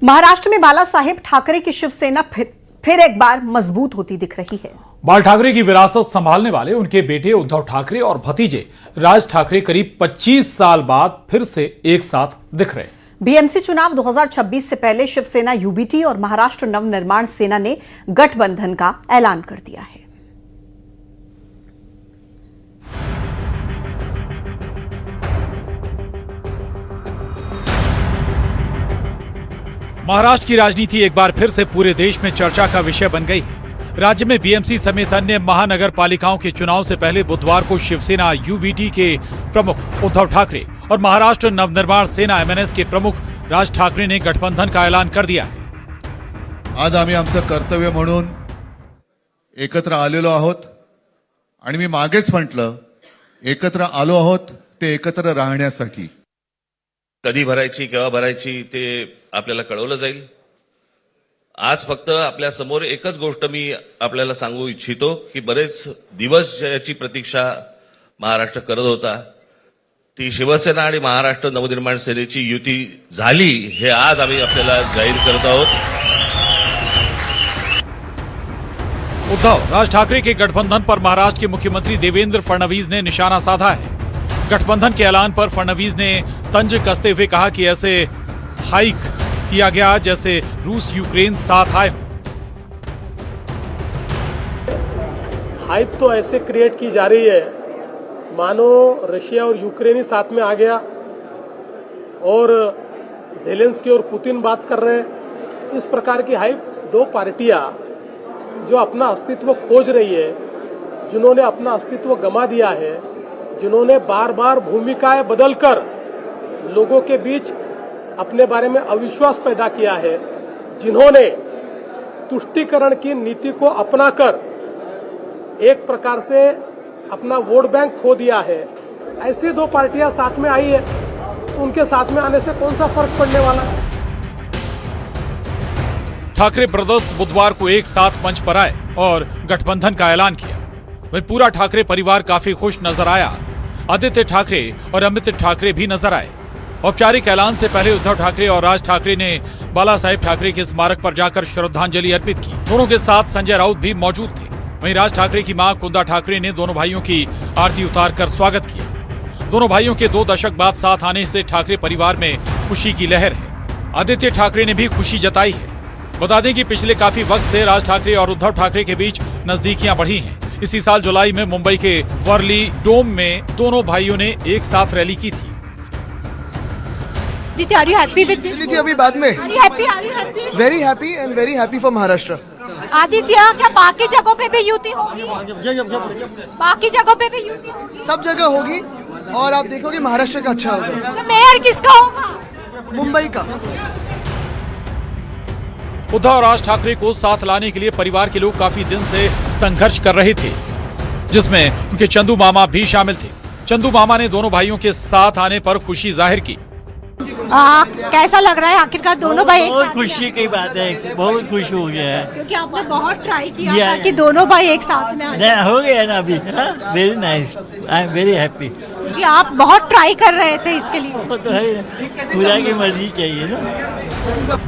महाराष्ट्र में बाला साहेब ठाकरे की शिवसेना फिर एक बार मजबूत होती दिख रही है। बाल ठाकरे की विरासत संभालने वाले उनके बेटे उद्धव ठाकरे और भतीजे राज ठाकरे करीब 25 साल बाद फिर से एक साथ दिख रहे हैं। बीएमसी चुनाव 2026 से पहले शिवसेना यूबीटी और महाराष्ट्र नवनिर्माण सेना ने गठबंधन का ऐलान कर दिया है। महाराष्ट्र की राजनीति एक बार फिर से पूरे देश में चर्चा का विषय बन गई है। राज्य में बीएमसी समेत अन्य महानगर पालिकाओं के चुनाव से पहले बुधवार को शिवसेना यूबीटी के प्रमुख उद्धव ठाकरे और महाराष्ट्र नवनिर्माण सेना एमएनएस के प्रमुख राज ठाकरे ने गठबंधन का ऐलान कर दिया है। आज आम्ही आमचं कर्तव्य म्हणून एकत्र आलेलो आहोत आणि मी मागेच म्हटलं एकत्र आलो आहोत ते एकत्र राहण्यासाठी। कधी भरायची केव्हा भरायची ते आपल्याला कळवलं जाईल। आज फक्त आपल्या समोर एकच गोष्ट मी आपल्याला सांगू इच्छितो की बरेच दिवस याची प्रतीक्षा महाराष्ट्र करत होता, ती शिवसेना आणि महाराष्ट्र नवनिर्माण सेनेची युती झाली हे आज आम्ही आपल्याला जाहीर करत आहोत। उद्धव राज ठाकरे के गठबंधन पर महाराष्ट्र के मुख्यमंत्री देवेंद्र फडणवीस ने निशाना साधा है। गठबंधन के ऐलान पर फडणवीस ने तंज कसते हुए कहा कि ऐसे हाइक किया गया जैसे रूस यूक्रेन साथ आए हों। हाइप तो ऐसे क्रिएट की जा रही है मानो रशिया और यूक्रेन ही साथ में आ गया और जेलेंस्की और पुतिन बात कर रहे हैं। इस प्रकार की हाइप दो पार्टियां जो अपना अस्तित्व खोज रही है, जिन्होंने अपना अस्तित्व गंवा दिया है, जिन्होंने बार बार भूमिकाएं बदलकर लोगों के बीच अपने बारे में अविश्वास पैदा किया है, जिन्होंने तुष्टीकरण की नीति को अपनाकर एक प्रकार से अपना वोट बैंक खो दिया है, ऐसी दो पार्टियां साथ में आई है तो उनके साथ में आने से कौन सा फर्क पड़ने वाला है। ठाकरे ब्रदर्स बुधवार को एक साथ मंच पर आए और गठबंधन का ऐलान किया। वहीं पूरा ठाकरे परिवार काफी खुश नजर आया। आदित्य ठाकरे और अमित ठाकरे भी नजर आए। औपचारिक ऐलान से पहले उद्धव ठाकरे और राज ठाकरे ने बाला साहेब ठाकरे के स्मारक पर जाकर श्रद्धांजलि अर्पित की। दोनों के साथ संजय राउत भी मौजूद थे। वहीं राज ठाकरे की मां कुंदा ठाकरे ने दोनों भाइयों की आरती उतारकर स्वागत किया। दोनों भाइयों के 2 दशक बाद साथ आने से ठाकरे परिवार में खुशी की लहर है। आदित्य ठाकरे ने भी खुशी जताई है। बता दें कि पिछले काफी वक्त से राज ठाकरे और उद्धव ठाकरे के बीच नजदीकियां बढ़ी हैं। इसी साल जुलाई में मुंबई के वर्ली डोम में दोनों भाइयों ने एक साथ रैली की थी। Aditya, are you happy with this? जी अभी बाद में। Are you happy? Are you happy? Very happy and very happy for Maharashtra. Aditya, क्या बाकी जगहों पे भी युति होगी? बाकी जगहों पे भी युति होगी? सब जगह होगी और आप देखोगे महाराष्ट्र का अच्छा होगा। तो मेयर किसका होगा? मुंबई का। उद्धव और राज ठाकरे को साथ लाने के लिए परिवार के लोग काफी दिन से संघर्ष कर रहे थे, जिसमें उनके चंदू मामा भी शामिल थे। चंदू मामा ने दोनों भाइयों के साथ आने पर खुशी जाहिर की। कैसा लग रहा है आखिरकार दोनों भाई? बहुत खुशी की बात है, बहुत खुश हो गया है क्योंकि आपने बहुत ट्राई किया था कि दोनों भाई एक साथ में आए। हो गया ना अभी। Very nice, I am very happy. कि आप बहुत ट्राई कर रहे थे इसके लिए। वो तो है, खुदा की मर्जी चाहिए ना।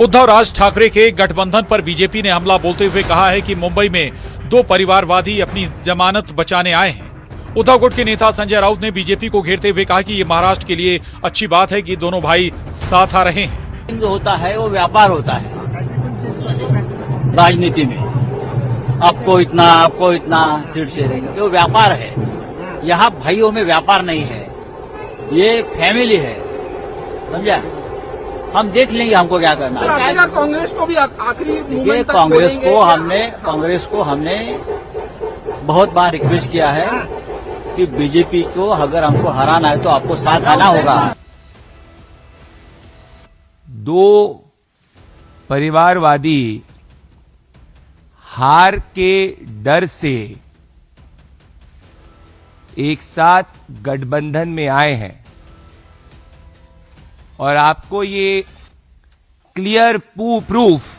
उद्धव राज ठाकरे के गठबंधन पर बीजेपी ने हमला बोलते हुए कहा है कि मुंबई में 2 परिवारवादी अपनी जमानत बचाने आए हैं। उद्धव गुट के नेता संजय राउत ने बीजेपी को घेरते हुए कहा कि ये महाराष्ट्र के लिए अच्छी बात है कि दोनों भाई साथ आ रहे हैं। जो होता है वो व्यापार होता है राजनीति में। आपको इतना सीट से रहेंगे, वो व्यापार है। यहाँ भाइयों में व्यापार नहीं है, ये फैमिली है, समझा। हम देख लेंगे हमको क्या करना है। कांग्रेस को भी आखिरी ये कांग्रेस को हमने बहुत बार रिक्वेस्ट किया है कि बीजेपी को अगर हमको हराना है तो आपको साथ आना होगा। 2 परिवारवादी हार के डर से एक साथ गठबंधन में आए हैं और आपको ये क्लियर प्रूफ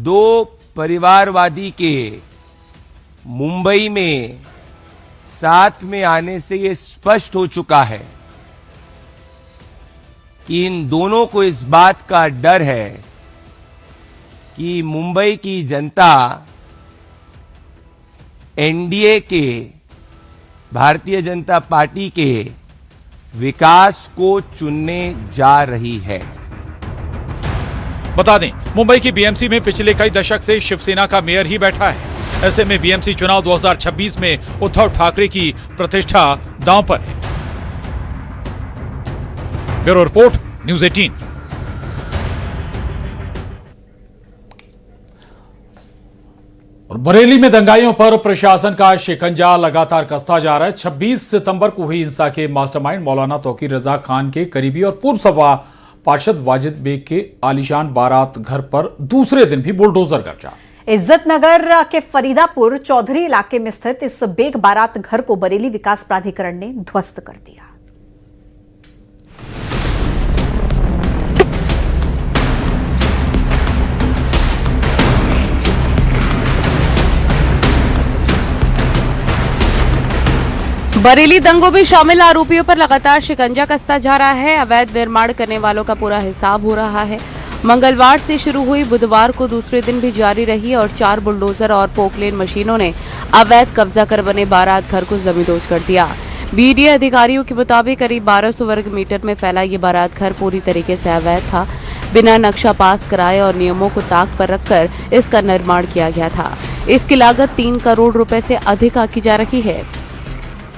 2 परिवारवादी के मुंबई में साथ में आने से ये स्पष्ट हो चुका है कि इन दोनों को इस बात का डर है कि मुंबई की जनता एनडीए के, भारतीय जनता पार्टी के विकास को चुनने जा रही है। बता दें, मुंबई की बीएमसी में पिछले कई दशक से शिवसेना का मेयर ही बैठा है। ऐसे में बीएमसी चुनाव 2026 में उद्धव ठाकरे की प्रतिष्ठा दांव पर है। Bureau report, news 18। और बरेली में दंगाइयों पर प्रशासन का शिकंजा लगातार कसता जा रहा है। 26 सितंबर को हुई हिंसा के मास्टरमाइंड मौलाना तौकीर रजा खान के करीबी और पूर्व सभा पार्षद वाजिद बेग के आलीशान बारात घर पर दूसरे दिन भी बुलडोजर गर्जा। इज्जत नगर के फरीदापुर चौधरी इलाके में स्थित इस बेग बारात घर को बरेली विकास प्राधिकरण ने ध्वस्त कर दिया। बरेली दंगों में शामिल आरोपियों पर लगातार शिकंजा कसता जा रहा है। अवैध निर्माण करने वालों का पूरा हिसाब हो रहा है। मंगलवार से शुरू हुई बुधवार को दूसरे दिन भी जारी रही और 4 बुलडोजर और पोकलेन मशीनों ने अवैध कब्जा कर बने बारात घर को जमींदोज कर दिया। बीडीए अधिकारियों के मुताबिक करीब 1200 वर्ग मीटर में फैला ये बारात घर पूरी तरीके से अवैध था। बिना नक्शा पास कराए और नियमों को ताक पर रखकर इसका निर्माण किया गया था। इसकी लागत 3 करोड़ रुपए से अधिक आंकी जा रही है।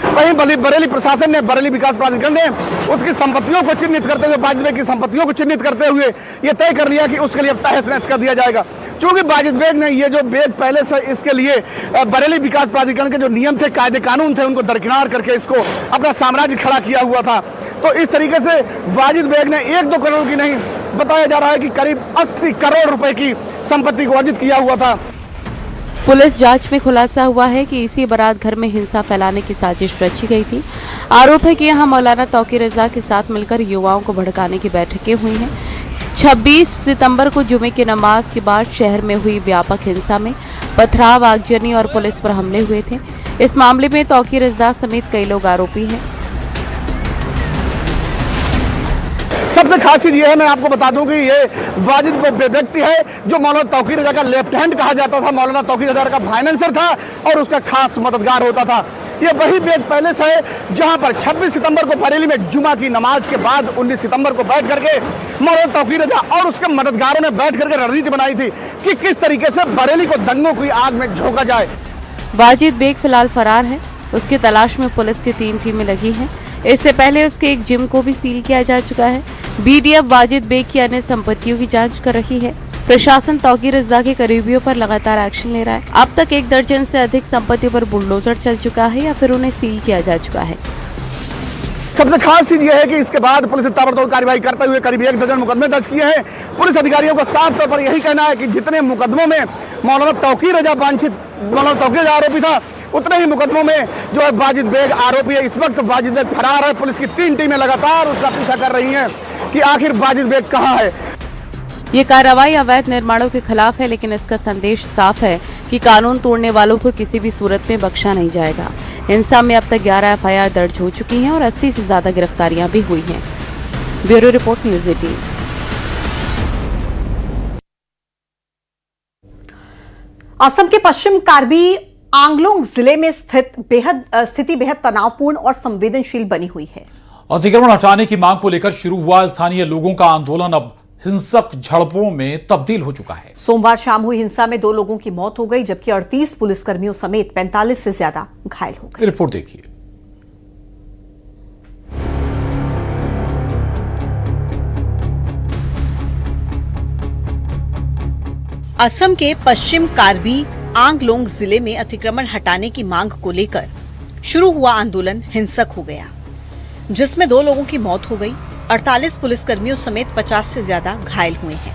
वहीं बरेली प्रशासन ने, बरेली विकास प्राधिकरण ने उसकी संपत्तियों को चिन्हित करते हुए, वाजिद बेग की संपत्तियों को चिन्हित करते हुए ये तय कर लिया कि उसके लिए तहस नहस कर दिया जाएगा। चूंकि वाजिद बेग ने ये जो बेग पहले से इसके लिए बरेली विकास प्राधिकरण के जो नियम थे, कायदे कानून थे, उनको दरकिनार करके इसको अपना साम्राज्य खड़ा किया हुआ था। तो इस तरीके से वाजिद बेग ने 1-2 करोड़ की नहीं, बताया जा रहा है कि करीब 80 करोड़ रुपए की संपत्ति को अर्जित किया हुआ था। पुलिस जांच में खुलासा हुआ है कि इसी बारात घर में हिंसा फैलाने की साजिश रची गई थी। आरोप है कि यहां मौलाना तौकीर रजा के साथ मिलकर युवाओं को भड़काने की बैठकें हुई हैं। 26 सितंबर को जुमे की नमाज के बाद शहर में हुई व्यापक हिंसा में पथराव, आगजनी और पुलिस पर हमले हुए थे। इस मामले में तौकीर रजा समेत कई लोग आरोपी हैं। सबसे खास चीज ये है, मैं आपको बता दूं कि ये वाजिद व्यक्ति है जो मौलाना तौकीर रजा का लेफ्ट हैंड कहा जाता था, मौलाना तौकीर रजा का फाइनेंसर था और उसका खास मददगार होता था। ये वही बेग पैलेस है जहां पर 26 सितंबर को बरेली में जुमा की नमाज के बाद 19 सितंबर को बैठ करके मौलाना तौकीर रजा और उसके मददगारों ने बैठ करके रणनीति बनाई थी कि किस तरीके से बरेली को दंगों की आग में झोंका जाए। वाजिद बेग फिलहाल फरार है। उसकी तलाश में पुलिस की 3 टीमें लगी हैं। इससे पहले उसके एक जिम को भी सील किया जा चुका है। बीडीएफ वाजिद बेग की अन्य संपत्तियों की जांच कर रही है। प्रशासन तौकीर रजा के करीबियों पर लगातार एक्शन ले रहा है। अब तक 1 दर्जन से अधिक संपत्ति पर बुलडोजर चल चुका है या फिर उन्हें सील किया जा चुका है। सबसे खास चीज यह है कि इसके बाद पुलिस ने ताबड़तोड़ कार्रवाई करते हुए करीब 1 दर्जन मुकदमे दर्ज किए हैं। पुलिस अधिकारियों का साफ तौर पर यही कहना है कि जितने मुकदमों में मौलाना तौकीर रजा आरोपी था, उतने ही मुकदमों में जो है वाजिद बेग आरोपी है। इस वक्त वाजिद बेग फरार है। पुलिस की 3 टीमें लगातार उसका पीछा कर रही हैं कि आखिर वाजिद बेग कहां है। ये कार्रवाई अवैध निर्माणों के खिलाफ है, लेकिन इसका संदेश साफ है कि कानून तोड़ने वालों को किसी भी सूरत में बख्शा नहीं जाएगा। हिंसा में अब तक 11 FIR दर्ज हो चुकी हैं और 80 से ज्यादा गिरफ्तारियां भी हुई हैं। Bureau report, news 18। असम के पश्चिम कार्बी आंगलोंग जिले में स्थिति बेहद तनावपूर्ण और संवेदनशील बनी हुई है। अतिक्रमण हटाने की मांग को लेकर शुरू हुआ स्थानीय लोगों का आंदोलन अब हिंसक झड़पों में तब्दील हो चुका है। सोमवार शाम हुई हिंसा में 2 लोगों की मौत हो गई, जबकि 38 पुलिसकर्मियों समेत 45 से ज्यादा घायल हो गए। रिपोर्ट देखिए। असम के पश्चिम कार्बी आंगलोंग जिले में अतिक्रमण हटाने की मांग को लेकर शुरू हुआ आंदोलन हिंसक हो गया, जिसमें 2 लोगों की मौत हो गई। 48 पुलिसकर्मियों समेत 50 से ज्यादा घायल हुए हैं।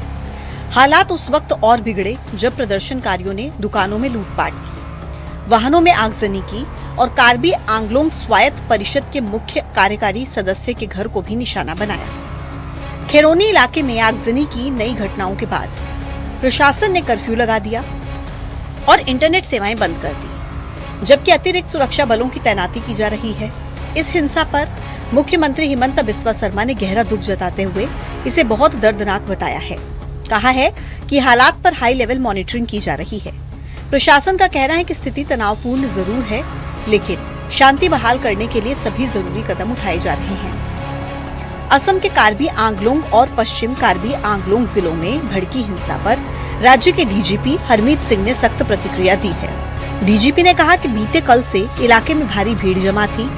हालात उस वक्त और बिगड़े जब प्रदर्शनकारियों ने दुकानों में लूटपाट की, वाहनों में आगजनी की और कार्बी आंगलोंग स्वायत्त परिषद के मुख्य कार्यकारी सदस्य के घर को भी निशाना बनाया। खैरोनी इलाके में आगजनी की नई घटनाओं के बाद प्रशासन ने कर्फ्यू लगा दिया और इंटरनेट सेवाएं बंद कर दी, जबकि अतिरिक्त सुरक्षा बलों की तैनाती की जा रही है। इस हिंसा पर मुख्यमंत्री हिमंता बिस्वा शर्मा ने गहरा दुख जताते हुए इसे बहुत दर्दनाक बताया है। कहा है कि हालात पर हाई लेवल मॉनिटरिंग की जा रही है। प्रशासन का कहना है कि स्थिति तनावपूर्ण जरूर है, लेकिन शांति बहाल करने के लिए सभी जरूरी कदम उठाए जा रहे हैं। असम के कार्बी आंगलोंग और पश्चिम कार्बी आंगलोंग जिलों में भड़की हिंसा पर राज्य के डीजीपी हरमीत सिंह ने सख्त प्रतिक्रिया दी है। डीजीपी ने कहा कि बीते कल से इलाके में भारी भीड़ जमा थी।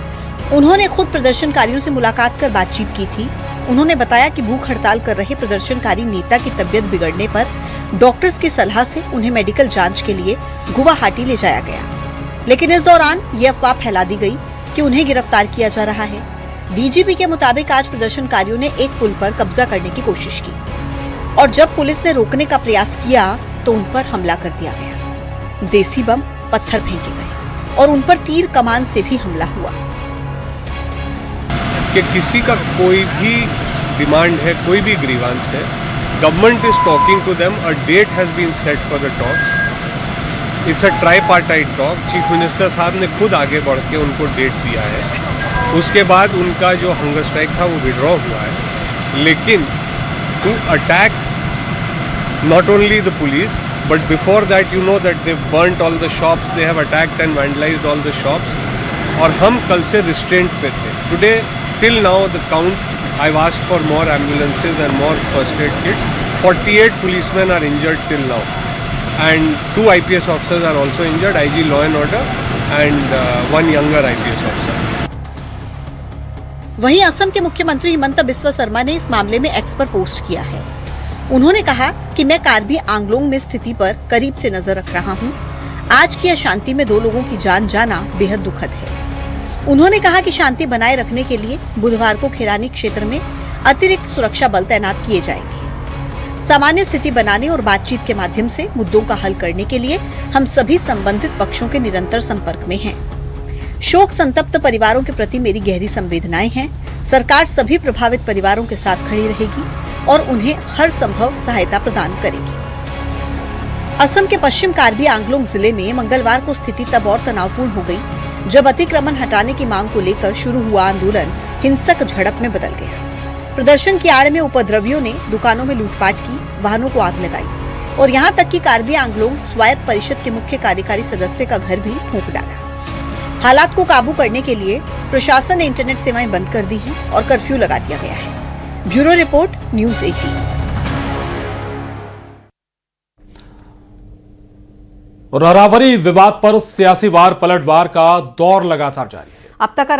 उन्होंने खुद प्रदर्शनकारियों से मुलाकात कर बातचीत की थी। उन्होंने बताया कि भूख हड़ताल कर रहे प्रदर्शनकारी नेता की तबीयत बिगड़ने पर डॉक्टर्स की सलाह से उन्हें मेडिकल जांच के लिए गुवाहाटी ले जाया गया, लेकिन इस दौरान ये अफवाह फैला दी गई कि उन्हें गिरफ्तार किया जा रहा है। डीजीपी के मुताबिक आज प्रदर्शनकारियों ने एक पुल पर कब्जा करने की कोशिश की और जब पुलिस ने रोकने का प्रयास किया तो उन पर हमला कर दिया गया। देसी बम, पत्थर फेंके गए और उन पर तीर कमान से भी हमला हुआ। कि किसी का कोई भी डिमांड है, कोई भी ग्रीवांस है, government is talking to them, a date has been set for the talks. It's a tripartite talk. Chief minister साहब ने खुद आगे बढ़ के उनको डेट दिया है। उसके बाद उनका जो हंगर स्ट्राइक था वो विड्रॉ हुआ है। लेकिन to attack not only the police but before that you know that they burnt all the shops, they have attacked and vandalised all the shops. और हम कल से रिस्ट्रेंट पे थे। Today till now the count, I've asked for more ambulances and more first aid kits. 48 policemen are injured till now and 2 IPS officers are also injured, IG law and order and one younger IPS officer. वहीं असम के मुख्यमंत्री हिमंता बिस्वा शर्मा ने इस मामले में x पर post किया है। उन्होंने कहा कि मैं कार्बी आंगलोंग में स्थिति पर करीब से नजर रख रहा हूं। आज की अशांति में 2 लोगों की जान जाना बेहद दुखद है। उन्होंने कहा कि शांति बनाए रखने के लिए बुधवार को खैरानी क्षेत्र में अतिरिक्त सुरक्षा बल तैनात किए जाएंगे। सामान्य स्थिति बनाने और बातचीत के माध्यम से मुद्दों का हल करने के लिए हम सभी संबंधित पक्षों के निरंतर संपर्क में हैं। शोक संतप्त परिवारों के प्रति मेरी गहरी संवेदनाएं हैं। सरकार सभी प्रभावित परिवारों के साथ खड़ी रहेगी और उन्हें हर संभव सहायता प्रदान करेगी। असम के पश्चिम कार्बी आंगलोंग जिले में मंगलवार को स्थिति तब और तनावपूर्ण हो गई जब अतिक्रमण हटाने की मांग को लेकर शुरू हुआ आंदोलन हिंसक झड़प में बदल गया। प्रदर्शन की आड़ में उपद्रवियों ने दुकानों में लूटपाट की, वाहनों को आग लगाई और यहां तक कि कार्बी आंगलोंग स्वायत्त परिषद के मुख्य कार्यकारी सदस्य का घर भी फूंक डाला। हालात को काबू करने के लिए प्रशासन ने इंटरनेट सेवाएं बंद कर दी हैं और कर्फ्यू लगा दिया गया है। Bureau report, news 18। और अरावली विवाद पर सियासी वार पलटवार का दौर लगातार जारी है। अब तक